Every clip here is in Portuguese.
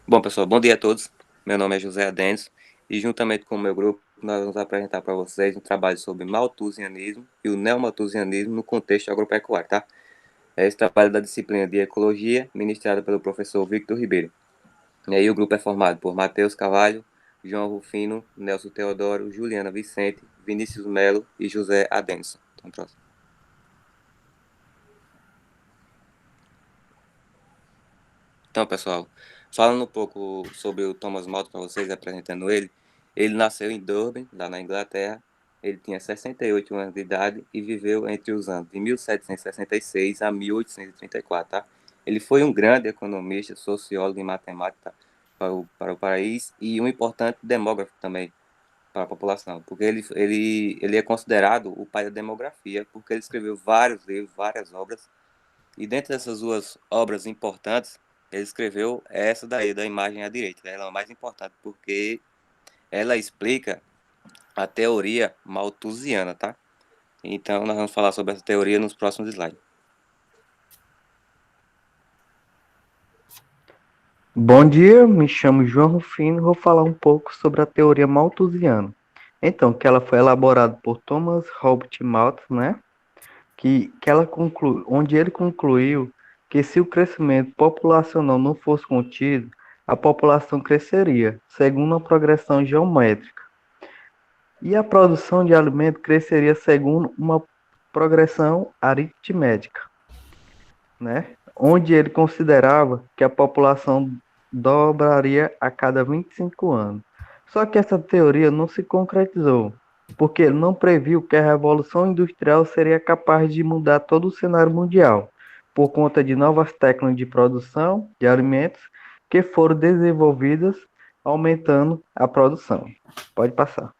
Bom, pessoal, bom dia a todos. Meu nome é José Adenso e, juntamente com o meu grupo, nós vamos apresentar para vocês um trabalho sobre malthusianismo e o neomalthusianismo no contexto agropecuário, tá? Esse trabalho é da disciplina de Ecologia, ministrada pelo professor Victor Ribeiro. E aí o grupo é formado por Matheus Carvalho, João Rufino, Nelson Teodoro, Juliana Vicente, Vinícius Melo e José Adenso. Então, próximo. Então, pessoal, falando um pouco sobre o Thomas Malthus para vocês, apresentando ele, ele nasceu em Durban, lá na Inglaterra. Ele tinha 68 anos de idade e viveu entre os anos de 1766 a 1834, tá? Ele foi um grande economista, sociólogo e matemático para o país e um importante demógrafo também para a população, porque ele é considerado o pai da demografia, porque ele escreveu vários livros, várias obras, e dentre essas duas obras importantes, ele escreveu essa daí, da imagem à direita. Ela é a mais importante porque ela explica a teoria malthusiana, tá? Então, nós vamos falar sobre essa teoria nos próximos slides. Bom dia, me chamo João Rufino e vou falar um pouco sobre a teoria malthusiana. Então, que ela foi elaborada por Thomas Robert Malthus, né? Onde ele concluiu que se o crescimento populacional não fosse contido, a população cresceria, segundo uma progressão geométrica. E a produção de alimento cresceria segundo uma progressão aritmética, né? Onde ele considerava que a população dobraria a cada 25 anos. Só que essa teoria não se concretizou, porque ele não previu que a Revolução Industrial seria capaz de mudar todo o cenário mundial, por conta de novas técnicas de produção de alimentos que foram desenvolvidas, aumentando a produção. Pode passar.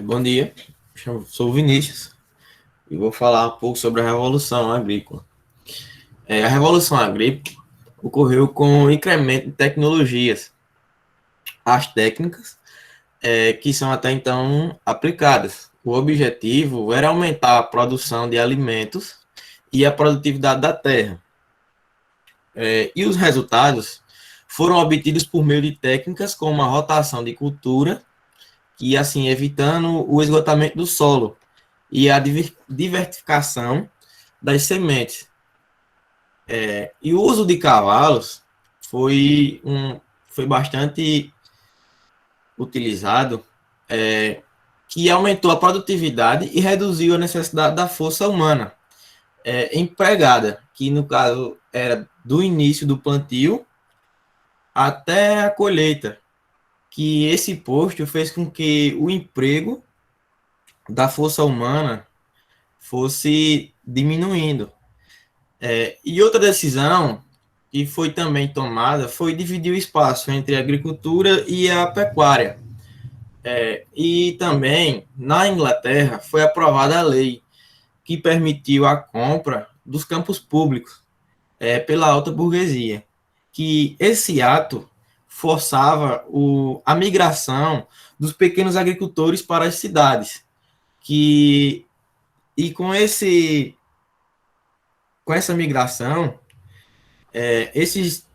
Bom dia, sou o Vinícius e vou falar um pouco sobre a Revolução Agrícola. A Revolução Agrícola ocorreu com o incremento de tecnologias. As técnicas que são até então aplicadas. O objetivo era aumentar a produção de alimentos e a produtividade da terra. E os resultados foram obtidos por meio de técnicas como a rotação de cultura, e assim evitando o esgotamento do solo e a diversificação das sementes. E o uso de cavalos foi bastante utilizado, que aumentou a produtividade e reduziu a necessidade da força humana empregada, que no caso era do início do plantio até a colheita, que esse posto fez com que o emprego da força humana fosse diminuindo. E outra decisão que foi também tomada foi dividir o espaço entre a agricultura e a pecuária. E também, na Inglaterra, foi aprovada a lei que permitiu a compra dos campos públicos pela alta burguesia, que esse ato forçava a migração dos pequenos agricultores para as cidades, e com essa migração, esses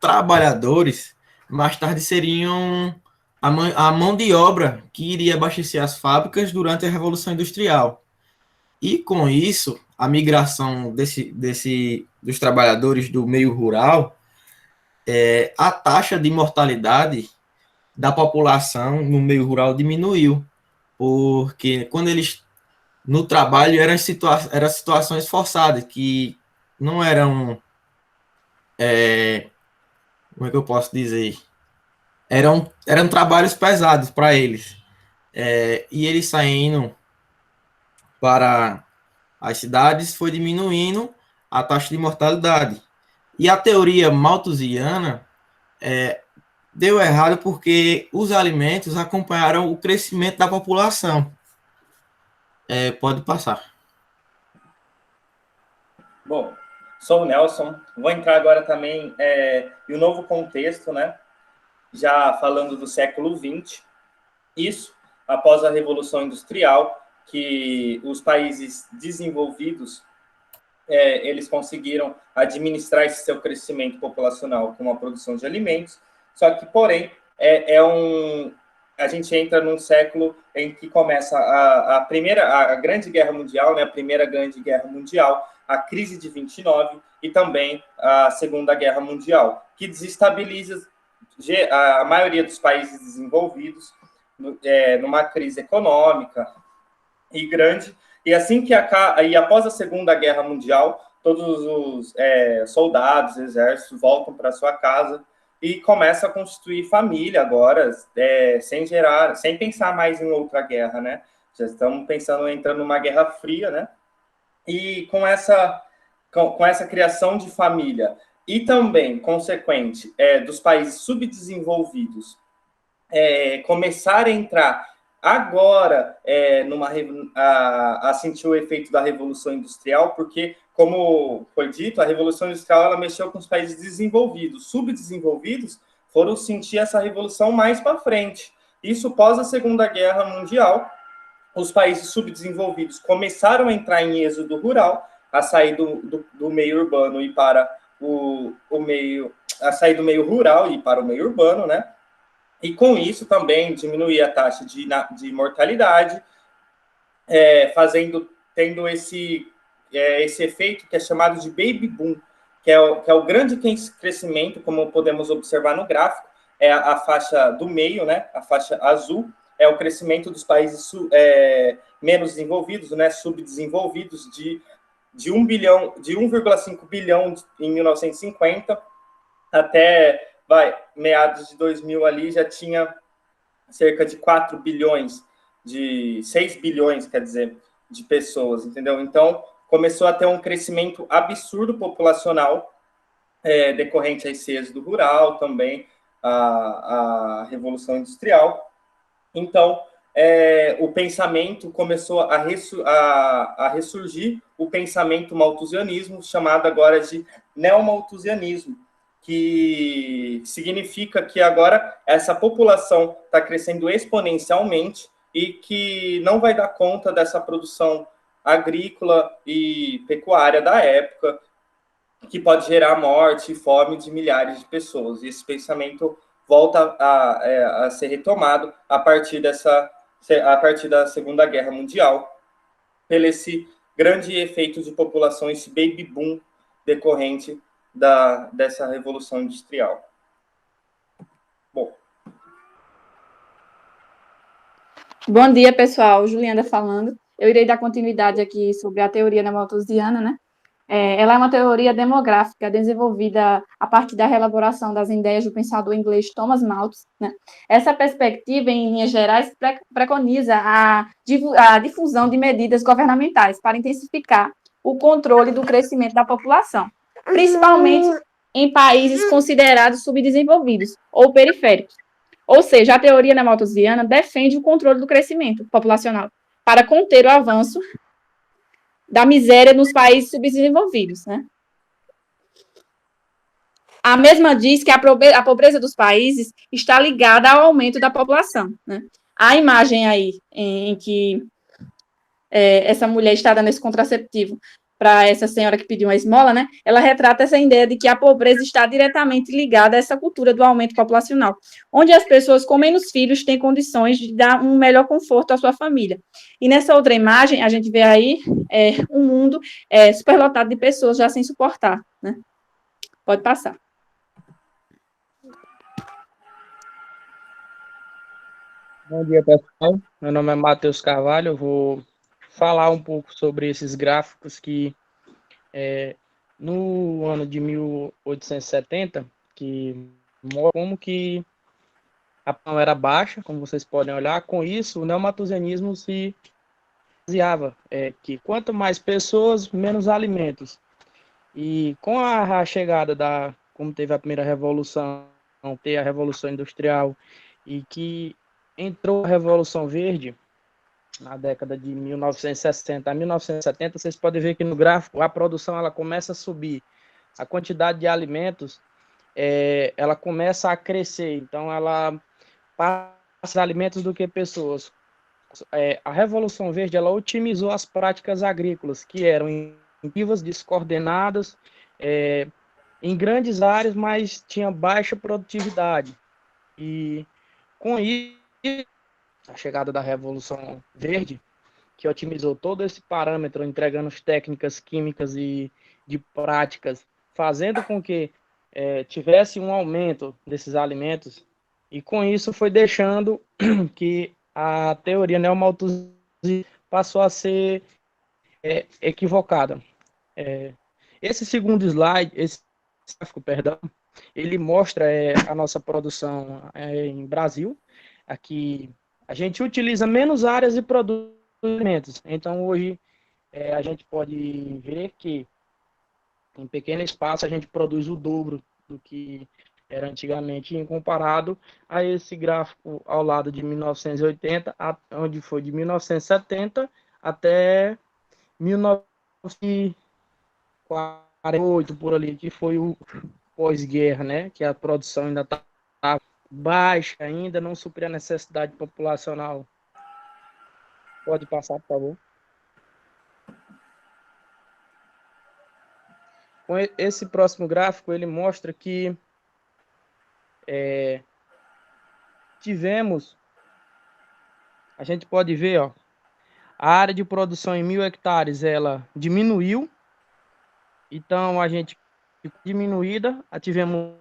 trabalhadores mais tarde seriam a mão de obra que iria abastecer as fábricas durante a Revolução Industrial. E com isso, a migração dos trabalhadores do meio rural, a taxa de mortalidade da população no meio rural diminuiu, porque quando eles no trabalho eram situações forçadas, que não eram, como é que eu posso dizer, eram trabalhos pesados para eles. E eles saindo para as cidades foi diminuindo a taxa de mortalidade. E a teoria malthusiana deu errado porque os alimentos acompanharam o crescimento da população. Pode passar. Bom, sou o Nelson. Vou entrar agora também em um novo contexto, né? Já falando do século XX. Isso após a Revolução Industrial, que os países desenvolvidos eles conseguiram administrar esse seu crescimento populacional com a produção de alimentos, só que, porém, a gente entra num século em que começa a Grande Guerra Mundial, né, a Primeira Grande Guerra Mundial, a crise de 29 e também a Segunda Guerra Mundial, que desestabiliza a maioria dos países desenvolvidos numa crise econômica e grande. E assim que após a Segunda Guerra Mundial, todos os soldados, exércitos voltam para sua casa e começam a constituir família agora, sem pensar mais em outra guerra, né? Já estamos pensando entrando numa guerra fria, né? E com essa criação de família e também consequente dos países subdesenvolvidos começarem a entrar agora a sentir o efeito da Revolução Industrial, porque, como foi dito, a Revolução Industrial ela mexeu com os países desenvolvidos. Subdesenvolvidos foram sentir essa revolução mais para frente. Isso pós a Segunda Guerra Mundial, os países subdesenvolvidos começaram a entrar em êxodo rural, a sair do meio urbano e para a sair do meio rural e para o meio urbano, né? E com isso também diminuir a taxa de mortalidade, tendo esse efeito que é chamado de baby boom, que é o grande crescimento, como podemos observar no gráfico, é a faixa do meio, né? A faixa azul é o crescimento dos países menos desenvolvidos, né? Subdesenvolvidos de 1,5 bilhão em 1950 até meados de 2000 ali já tinha cerca de 4 bilhões, 6 bilhões, quer dizer, de pessoas, entendeu? Então, começou a ter um crescimento absurdo populacional decorrente a esse êxodo rural, também a Revolução Industrial. Então, o pensamento começou a ressurgir, o pensamento malthusianismo, chamado agora de neomalthusianismo, que significa que agora essa população está crescendo exponencialmente e que não vai dar conta dessa produção agrícola e pecuária da época, que pode gerar morte e fome de milhares de pessoas. E esse pensamento volta a ser retomado a partir da Segunda Guerra Mundial, pelo esse grande efeito de população, esse baby boom decorrente dessa Revolução Industrial. Bom. Bom dia, pessoal. Juliana falando. Eu irei dar continuidade aqui sobre a teoria neomalthusiana, né? Ela é uma teoria demográfica desenvolvida a partir da elaboração das ideias do pensador inglês Thomas Malthus, né? Essa perspectiva, em linhas gerais, preconiza a difusão de medidas governamentais para intensificar o controle do crescimento da população, principalmente em países considerados subdesenvolvidos ou periféricos. Ou seja, a teoria neomalthusiana defende o controle do crescimento populacional para conter o avanço da miséria nos países subdesenvolvidos, né? A mesma diz que a pobreza dos países está ligada ao aumento da população, né? A imagem aí em que essa mulher está dando esse contraceptivo para essa senhora que pediu uma esmola, né? Ela retrata essa ideia de que a pobreza está diretamente ligada a essa cultura do aumento populacional, onde as pessoas com menos filhos têm condições de dar um melhor conforto à sua família. E nessa outra imagem, a gente vê aí um mundo superlotado de pessoas já sem suportar, né? Pode passar. Bom dia, pessoal. Meu nome é Matheus Carvalho. Eu vou falar um pouco sobre esses gráficos que no ano de 1870, que mostra como que a população era baixa, como vocês podem olhar. Com isso, o neomalthusianismo se baseava que quanto mais pessoas, menos alimentos. E com a chegada como teve a primeira revolução, ter a Revolução Industrial, e que entrou a Revolução Verde, na década de 1960 a 1970, vocês podem ver que no gráfico a produção ela começa a subir, a quantidade de alimentos ela começa a crescer, então ela passa alimentos do que pessoas. a Revolução Verde ela otimizou as práticas agrícolas, que eram intensivas, descoordenadas, em grandes áreas, mas tinha baixa produtividade. E com isso, a chegada da Revolução Verde, que otimizou todo esse parâmetro, entregando técnicas químicas e de práticas, fazendo com que tivesse um aumento desses alimentos, e com isso foi deixando que a teoria neomalthusiana passou a ser equivocada. Esse segundo slide, esse gráfico, perdão, ele mostra a nossa produção em Brasil. Aqui a gente utiliza menos áreas e produz alimentos. Então hoje a gente pode ver que em pequeno espaço a gente produz o dobro do que era antigamente, em comparado a esse gráfico ao lado de 1980, onde foi de 1970 até 1948, por ali, que foi o pós-guerra, né? Que a produção ainda está baixa, ainda não supria a necessidade populacional. Pode passar, por favor. Com esse próximo gráfico, ele mostra que a gente pode ver, ó, a área de produção em 1.000 hectares, ela diminuiu. Então, a gente diminuída, tivemos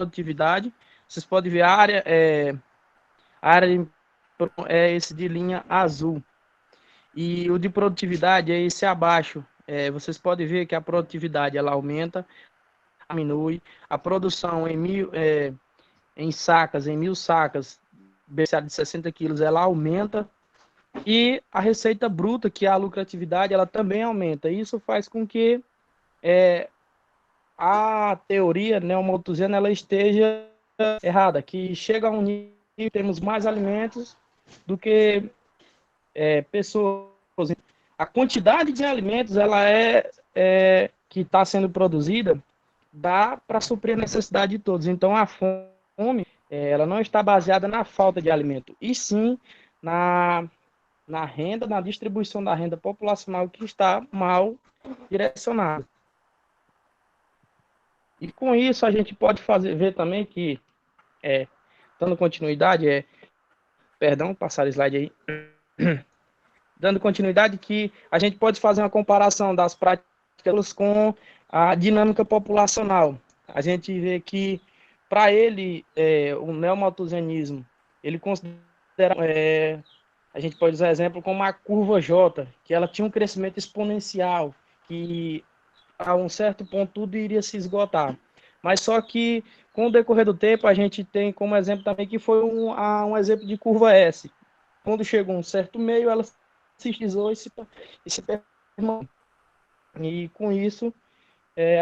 atividade. Vocês podem ver a área é esse de linha azul. E o de produtividade é esse abaixo. Vocês podem ver que a produtividade ela aumenta, diminui. A produção em sacas, em 1.000 sacas, beneficiário de 60 quilos, ela aumenta. E a receita bruta, que é a lucratividade, ela também aumenta. Isso faz com que a teoria neomalthusiana ela esteja errada, que chega a um nível que temos mais alimentos do que pessoas. A quantidade de alimentos ela que está sendo produzida dá para suprir a necessidade de todos. Então a fome ela não está baseada na falta de alimento, e sim na renda, na distribuição da renda populacional que está mal direcionada. E com isso a gente pode ver também que, dando continuidade, perdão, passar o slide aí, dando continuidade que a gente pode fazer uma comparação das práticas com a dinâmica populacional. A gente vê que, para ele, o neomalthusianismo, ele considera, a gente pode usar exemplo como a curva J, que ela tinha um crescimento exponencial, que a um certo ponto tudo iria se esgotar. Mas só que, com o decorrer do tempo, a gente tem como exemplo também que foi um exemplo de curva S. Quando chegou um certo meio, ela se estizou e se permaneceu. E com isso,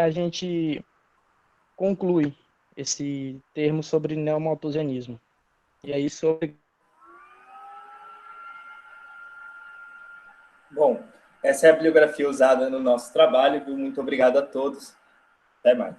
a gente conclui esse termo sobre neomalthusianismo. E aí sobre... Bom, essa é a bibliografia usada no nosso trabalho. Muito obrigado a todos. Até mais.